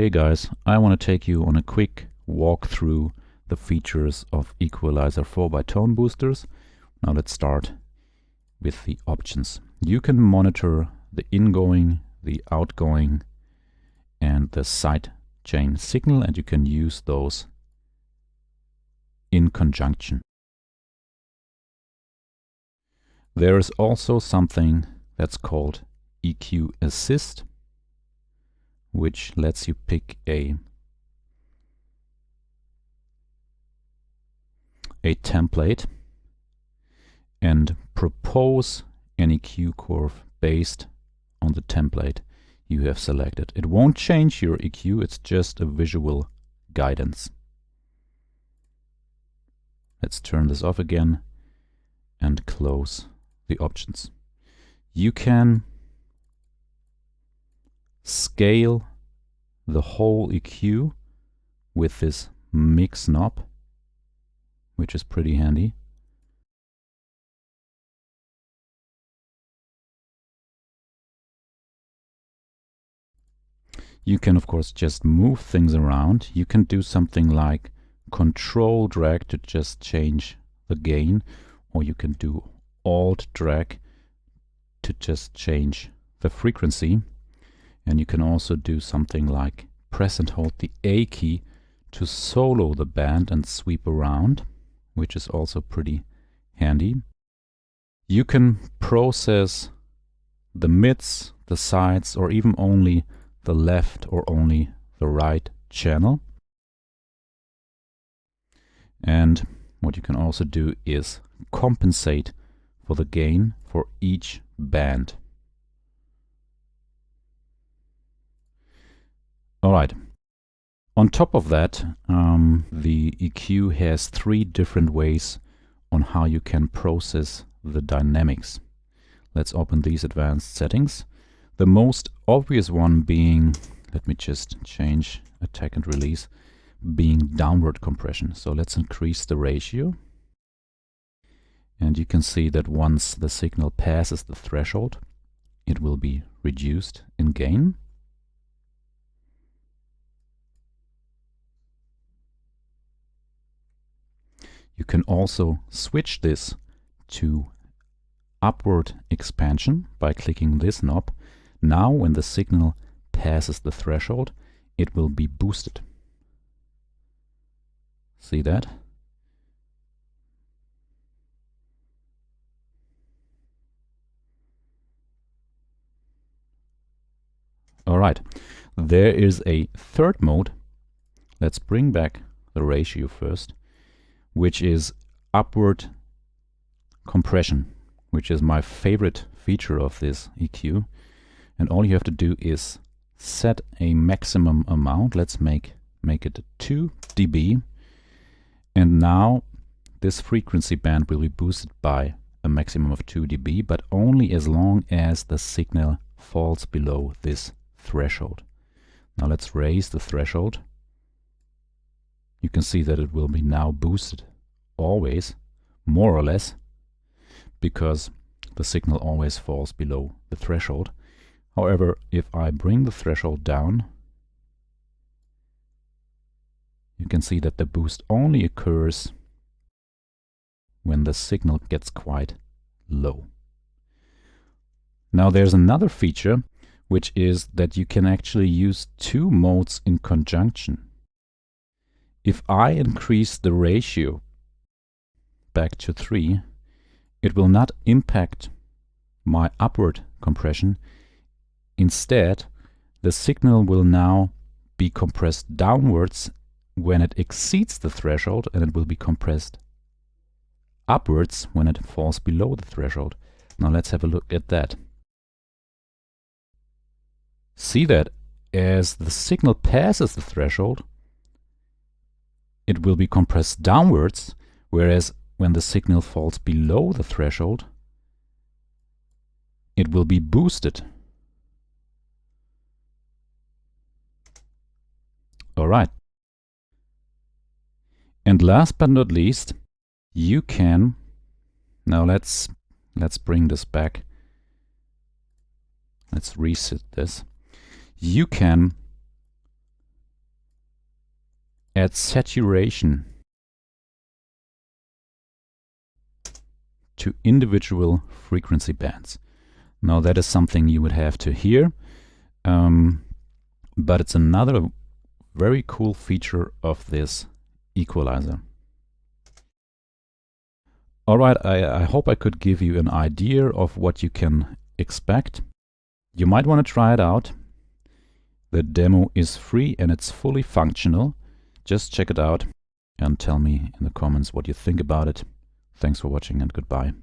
Hey guys, I want to take you on a quick walk through the features of Equalizer 4 by ToneBoosters. Now let's start with the options. You can monitor the ingoing, the outgoing and the side chain signal, and you can use those in conjunction. There is also something that's called EQ Assist, which lets you pick a template and propose an EQ curve based on the template you have selected. It won't change your EQ, it's just a visual guidance. Let's turn this off again and close the options. You can scale the whole EQ with this mix knob, which is pretty handy. You can of course just move things around. You can do something like Control drag to just change the gain, or you can do Alt drag to just change the frequency. And you can also do something like press and hold the A key to solo the band and sweep around, which is also pretty handy. You can process the mids, the sides, or even only the left or only the right channel. And what you can also do is compensate for the gain for each band. Alright, on top of that, the EQ has 3 different ways on how you can process the dynamics. Let's open these advanced settings. The most obvious one being, let me just change attack and release, being downward compression. So let's increase the ratio. And you can see that once the signal passes the threshold, it will be reduced in gain. You can also switch this to upward expansion by clicking this knob. Now when the signal passes the threshold, it will be boosted. See that? Alright, there is a third mode. Let's bring back the ratio first, which is upward compression, which is my favorite feature of this EQ. And all you have to do is set a maximum amount. Let's make it 2 dB. And now this frequency band will be boosted by a maximum of 2 dB, but only as long as the signal falls below this threshold. Now let's raise the threshold. You can see that it will be now boosted always, more or less, because the signal always falls below the threshold. However, if I bring the threshold down, you can see that the boost only occurs when the signal gets quite low. Now there's another feature, which is that you can actually use 2 modes in conjunction. If I increase the ratio back to 3, it will not impact my upward compression. Instead, the signal will now be compressed downwards when it exceeds the threshold, and it will be compressed upwards when it falls below the threshold. Now let's have a look at that. See that as the signal passes the threshold, it will be compressed downwards, whereas when the signal falls below the threshold, it will be boosted. Alright. And last but not least, you can, now let's bring this back. Let's reset this. You can add saturation to individual frequency bands. Now that is something you would have to hear, but it's another very cool feature of this equalizer. Alright, I hope I could give you an idea of what you can expect. You might want to try it out. The demo is free and it's fully functional. Just check it out and tell me in the comments what you think about it. Thanks for watching and goodbye.